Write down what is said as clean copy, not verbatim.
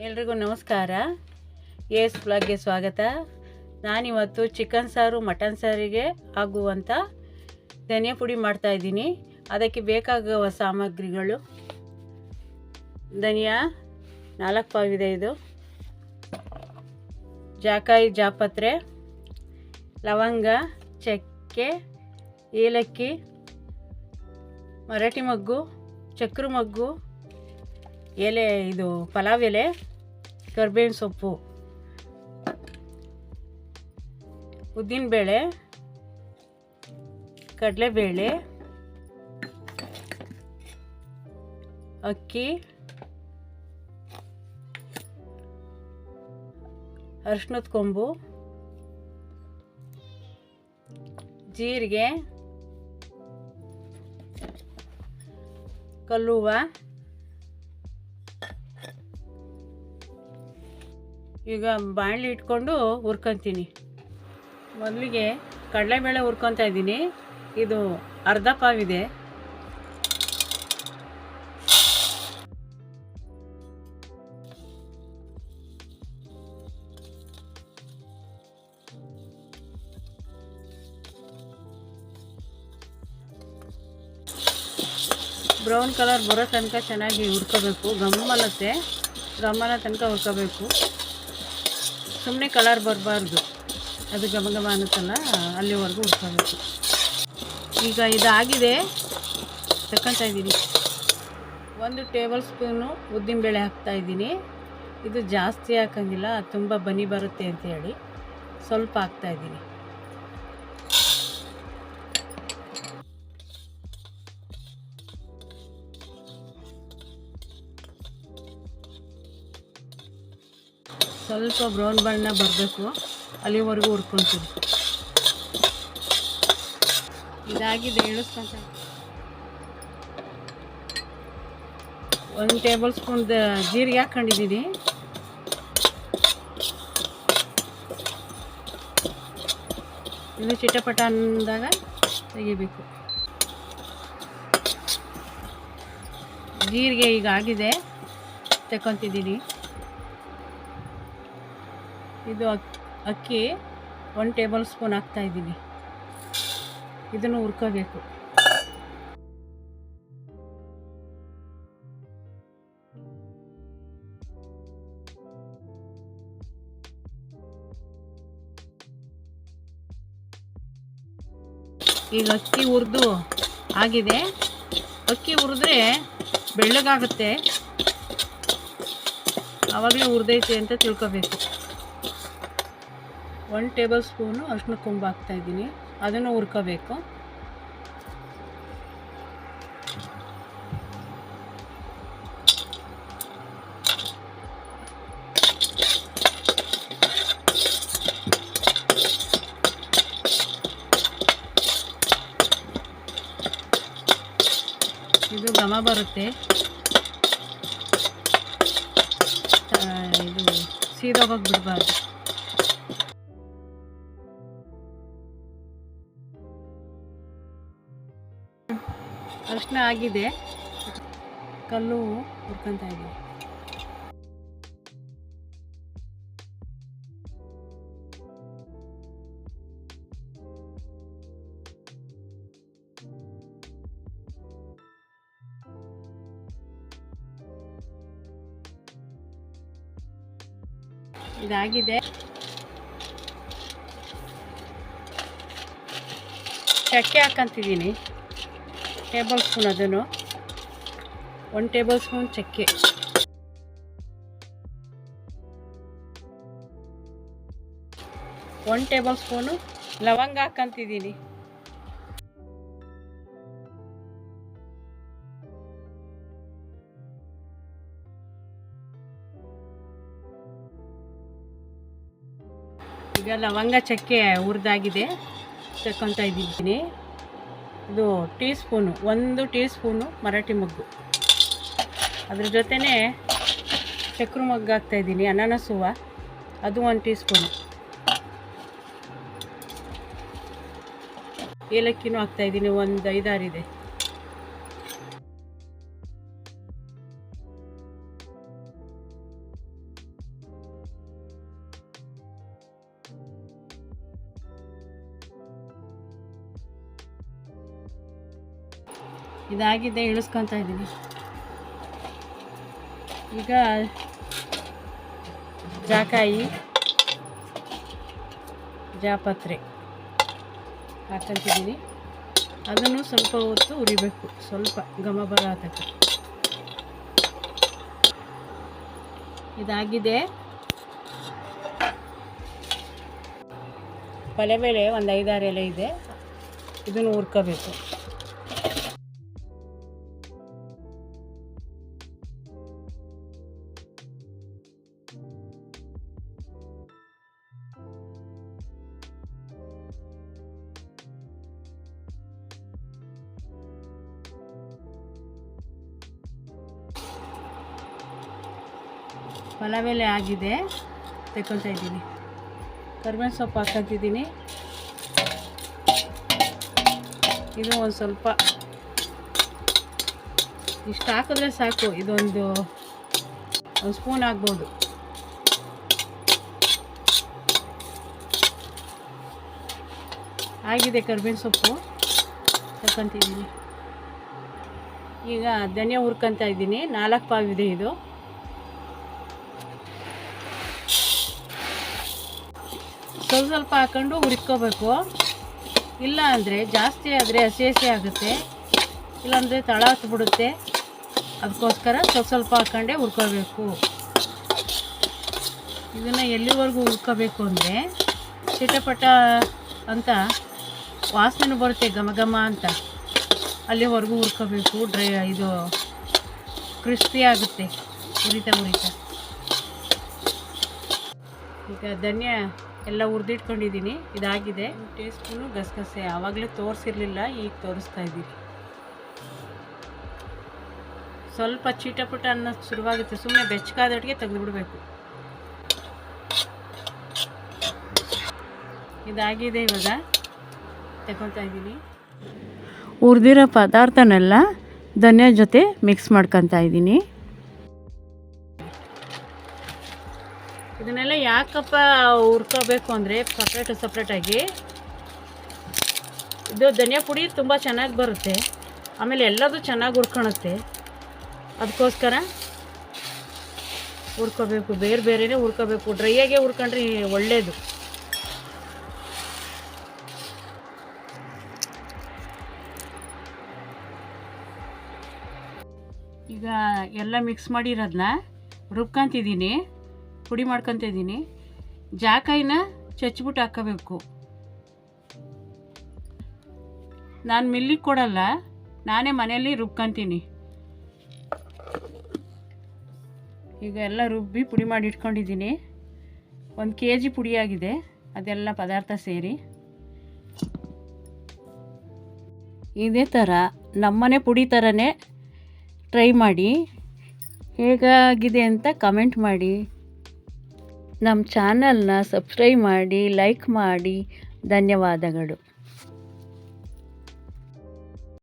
ಎಲ್ರಿಗೂ ನಮಸ್ಕಾರ. ಎಸ್ ಬ್ಲಾಗ್ಗೆ ಸ್ವಾಗತ. ನಾನಿವತ್ತು ಚಿಕನ್ ಸಾರು ಮಟನ್ ಸಾರಿಗೆ ಆಗುವಂಥ ಧನಿಯಾ ಪುಡಿ ಮಾಡ್ತಾಯಿದ್ದೀನಿ. ಅದಕ್ಕೆ ಬೇಕಾಗುವ ಸಾಮಗ್ರಿಗಳು: ಧನಿಯಾ 4 ಪಾವಿದೆ, ಇದು ಜಾಕಾಯಿ ಜಾಪತ್ರೆ, ಲವಂಗ, ಚಕ್ಕೆ, ಏಲಕ್ಕಿ, ಮರಾಠಿ ಮೊಗ್ಗು, ಚಕ್ರ ಮೊಗ್ಗು, ಎಲೆ, ಇದು ಪಲಾವ್ ಎಲೆ, ಕರಿಬೇವಿನ ಸೊಪ್ಪು, ಉದ್ದಿನಬೇಳೆ, ಕಡಲೆಬೇಳೆ, ಅಕ್ಕಿ, ಅರಿಶಿಣದ ಕೊಂಬು, ಜೀರಿಗೆ, ಕಲ್ಲುವ. ಈಗ ಬಾಣಲಿ ಇಟ್ಕೊಂಡು ಹುರ್ಕೊತೀನಿ. ಮೊದಲಿಗೆ ಕಡಲೆಬೇಳೆ ಹುರ್ಕೊತಾ ಇದ್ದೀನಿ. ಇದು ಅರ್ಧ ಪಾವಿದೆ. ಬ್ರೌನ್ ಕಲರ್ ಬರೋ ತನಕ ಚೆನ್ನಾಗಿ ಹುರ್ಕೋಬೇಕು. ಗಮ್ಮನ ತನಕ ಹುರ್ಕೋಬೇಕು. ಸುಮ್ಮನೆ ಕಲರ್ ಬರಬಾರ್ದು, ಅದು ಘಮ ಘಮ ಅನ್ನುತ್ತಲ್ಲ, ಅಲ್ಲಿವರೆಗೂ ಹುರ್ಕೋಬೇಕು. ಈಗ ಇದಾಗಿದೆ, ತಗೊತಾ ಇದ್ದೀನಿ. 1 ಟೇಬಲ್ ಸ್ಪೂನು ಉದ್ದಿನಬೇಳೆ ಹಾಕ್ತಾಯಿದ್ದೀನಿ. ಇದು ಜಾಸ್ತಿ ಹಾಕೋಂಗಿಲ್ಲ, ತುಂಬ ಬನಿ ಬರುತ್ತೆ ಅಂತೇಳಿ ಸ್ವಲ್ಪ ಹಾಕ್ತಾಯಿದ್ದೀನಿ. ಸ್ವಲ್ಪ ಬ್ರೌನ್ ಬಣ್ಣ ಬರಬೇಕು, ಅಲ್ಲಿವರೆಗೂ ಹುರ್ಕೊತೀವಿ. ಇದಾಗಿದೆ, ಇಳಿಸ್ಕೊಂತ 1 ಟೇಬಲ್ ಸ್ಪೂನ್ ಜೀರಿಗೆ ಹಾಕ್ಕೊಂಡಿದ್ದೀನಿ. ಇದು ಚಿಟಪಟ ಅಂದಾಗ ತೆಗಿಬೇಕು. ಜೀರಿಗೆ ಈಗ ಆಗಿದೆ, ತಗೊತಿದ್ದೀನಿ. ಇದು ಅಕ್ಕಿ 1 ಟೇಬಲ್ ಸ್ಪೂನ್ ಹಾಕ್ತಾಯಿದ್ದೀನಿ. ಇದನ್ನು ಹುರ್ಕೋಬೇಕು. ಈಗ ಅಕ್ಕಿ ಹುರಿದು ಆಗಿದೆ. ಅಕ್ಕಿ ಹುರಿದ್ರೆ ಬೆಳ್ಳಗಾಗುತ್ತೆ, ಆವಾಗಲೇ ಹುರಿದೈತೆ ಅಂತ ತಿಳ್ಕೊಬೇಕು. 1 ಟೇಬಲ್ ಸ್ಪೂನು ಅರಿಶಿಣ ಕೊಂಬು ಹಾಕ್ತಾಯಿದ್ದೀನಿ, ಅದನ್ನು ಹುರ್ಕೋಬೇಕು. ಇದು ಘಮ ಬರುತ್ತೆ, ಇದು ಸೀದೋಗೋಗಿ ಬಿಡಬಾರ್ದು. ಅರಿಶಿನ ಆಗಿದೆ, ಕಲ್ಲು ಹುರ್ಕೊತಾ ಇದ್ದೀವಿ. ಇದಾಗಿದೆ. ಚಕ್ಕೆ ಹಾಕ್ಕೊಂತಿದ್ದೀನಿ, ಟೇಬಲ್ ಸ್ಪೂನ್, ಅದನ್ನು 1 ಟೇಬಲ್ ಸ್ಪೂನ್ ಚಕ್ಕೆ, ಒಂದು ಟೇಬಲ್ ಸ್ಪೂನು ಲವಂಗ ಹಾಕ್ಕೊಂತಿದ್ದೀನಿ. ಈಗ ಲವಂಗ ಚಕ್ಕೆ ಹುರಿದಾಗಿದೆ, ತಗೊತಾ ಇದ್ದೀನಿ. ಇದು ಟೀಸ್ಪೂನು, 1 ಟೀ ಸ್ಪೂನು ಮರಾಠಿ ಮೊಗ್ಗು, ಅದ್ರ ಜೊತೆನೇ ಚಕ್ರ ಮೊಗ್ಗು ಹಾಕ್ತಾಯಿದ್ದೀನಿ. ಅನಾನಸ್ ಹೂವು, ಅದು 1 ಟೀ ಸ್ಪೂನು. ಏಲಕ್ಕಿನೂ ಹಾಕ್ತಾಯಿದ್ದೀನಿ, ಒಂದು 5-6 ಇದೆ. ಇದಾಗಿದೆ, ಇಳಿಸ್ಕೊತಾ ಇದ್ದೀನಿ. ಈಗ ಜಾಕಾಯಿ, ಜಾಪತ್ರೆ ಹಾಕ್ಕೊಂತಿದ್ದೀನಿ. ಅದನ್ನು ಸ್ವಲ್ಪ ಹೊತ್ತು ಉರಿಬೇಕು, ಸ್ವಲ್ಪ ಘಮ ಬರೋ ತನಕ. ಇದಾಗಿದೆ. ಪಲೆಬೇಳೆ ಒಂದು 5-6 ಎಲೆ ಇದೆ, ಇದನ್ನು ಹುರ್ಕೋಬೇಕು. ಪಲಾವೆಲೆ ಆಗಿದೆ, ತೆಕ್ಕೊಳ್ತಾ ಇದ್ದೀನಿ. ಕರಿಬೇವಿನ ಸೊಪ್ಪು ಹಾಕ್ಕೊತಿದ್ದೀನಿ. ಇದು ಒಂದು ಸ್ವಲ್ಪ ಇಷ್ಟು ಹಾಕಿದ್ರೆ ಸಾಕು. ಇದೊಂದು ಸ್ಪೂನ್ ಆಗ್ಬೋದು. ಆಗಿದೆ ಕರಿಬೇವಿನ ಸೊಪ್ಪು, ತಗೊತಿದ್ದೀನಿ. ಈಗ ಧನಿಯಾ ಹುರ್ಕೊತಾ ಇದ್ದೀನಿ. 4 ಪಾವ್ ಇದೆ ಇದು. ಸ್ವಲ್ಪ ಹಾಕೊಂಡು ಹುರ್ಕೋಬೇಕು. ಇಲ್ಲ ಅಂದರೆ ಜಾಸ್ತಿ ಆದರೆ ಹಸಿ ಹಸಿ ಆಗುತ್ತೆ, ಇಲ್ಲಾಂದರೆ ತಳ ಹತ್ಬಿಡುತ್ತೆ. ಅದಕ್ಕೋಸ್ಕರ ಸ್ವಲ್ಪ ಹಾಕೊಂಡೇ ಹುರ್ಕೋಬೇಕು. ಇದನ್ನು ಎಲ್ಲಿವರೆಗೂ ಹುರ್ಕೋಬೇಕು ಅಂದರೆ ಚಿಟಪಟ ಅಂತ ವಾಸನೆ ಬರುತ್ತೆ, ಘಮ ಘಮ ಅಂತ, ಅಲ್ಲಿವರೆಗೂ ಹುರ್ಕೋಬೇಕು. ಇದು ಕ್ರಿಸ್ಪಿ ಆಗುತ್ತೆ ಉರಿತಾ. ಈಗ ಧನಿಯಾ ಎಲ್ಲ ಹುರಿದಿಟ್ಕೊಂಡಿದ್ದೀನಿ. ಇದಾಗಿದೆ. 1 ಟೀ ಸ್ಪೂನು ಗಸಗಸೆ, ಆವಾಗಲೇ ತೋರಿಸಿರಲಿಲ್ಲ, ಈಗ ತೋರಿಸ್ತಾ ಇದ್ದೀನಿ. ಸ್ವಲ್ಪ ಚೀಟಪುಟ ಅನ್ನೋದು ಶುರುವಾಗುತ್ತೆ, ಸುಮ್ಮನೆ ಬೆಚ್ಚಗಾದೊಟ್ಟಿಗೆ ತೆಗೆದುಬಿಡಬೇಕು. ಇದಾಗಿದೆ. ಇವಾಗ ತಗೊಳ್ತಾ ಇದ್ದೀನಿ. ಹುರಿದಿರೋ ಪದಾರ್ಥನೆಲ್ಲ ಧನಿಯಾ ಜೊತೆ ಮಿಕ್ಸ್ ಮಾಡ್ಕೊತಾ ಇದ್ದೀನಿ. ಇದನ್ನೆಲ್ಲ ಯಾಕಪ್ಪ ಹುರ್ಕೋಬೇಕು ಅಂದರೆ ಸಪ್ರೇಟಾಗಿ ಇದು ಧನಿಯಾ ಪುಡಿ ತುಂಬ ಚೆನ್ನಾಗಿ ಬರುತ್ತೆ, ಆಮೇಲೆ ಎಲ್ಲದೂ ಚೆನ್ನಾಗಿ ಹುರ್ಕೊಳುತ್ತೆ. ಅದಕ್ಕೋಸ್ಕರ ಹುರ್ಕೋಬೇಕು, ಬೇರೆನೇ ಹುರ್ಕೋಬೇಕು. ಡ್ರೈಯಾಗೆ ಹುರ್ಕೊಂಡ್ರೆ ಒಳ್ಳೆಯದು. ಈಗ ಎಲ್ಲ ಮಿಕ್ಸ್ ಮಾಡಿರೋದನ್ನ ರುಬ್ಕೊತಿದ್ದೀನಿ, ಪುಡಿ ಮಾಡ್ಕೊತಿದ್ದೀನಿ. ಜಾಕಾಯಿನ ಚಚ್ಬಿಟ್ಟು ಹಾಕೋಬೇಕು. ನಾನು ಮಿಲ್ಲಿಗೆ ಕೊಡಲ್ಲ, ನಾನೇ ಮನೆಯಲ್ಲಿ ರುಬ್ಕೊತೀನಿ. ಈಗ ಎಲ್ಲ ರುಬ್ಬಿ ಪುಡಿ ಮಾಡಿ ಇಟ್ಕೊಂಡಿದ್ದೀನಿ. 1 kg ಪುಡಿಯಾಗಿದೆ, ಅದೆಲ್ಲ ಪದಾರ್ಥ ಸೇರಿ. ಇದೇ ಥರ ನಮ್ಮನೆ ಪುಡಿ ಥರನೇ ಟ್ರೈ ಮಾಡಿ, ಹೇಗಾಗಿದೆ ಅಂತ ಕಮೆಂಟ್ ಮಾಡಿ. ನಮ್ಮ ಚಾನಲ್ನ ಸಬ್ಸ್ಕ್ರೈಬ್ ಮಾಡಿ, ಲೈಕ್ ಮಾಡಿ. ಧನ್ಯವಾದಗಳು.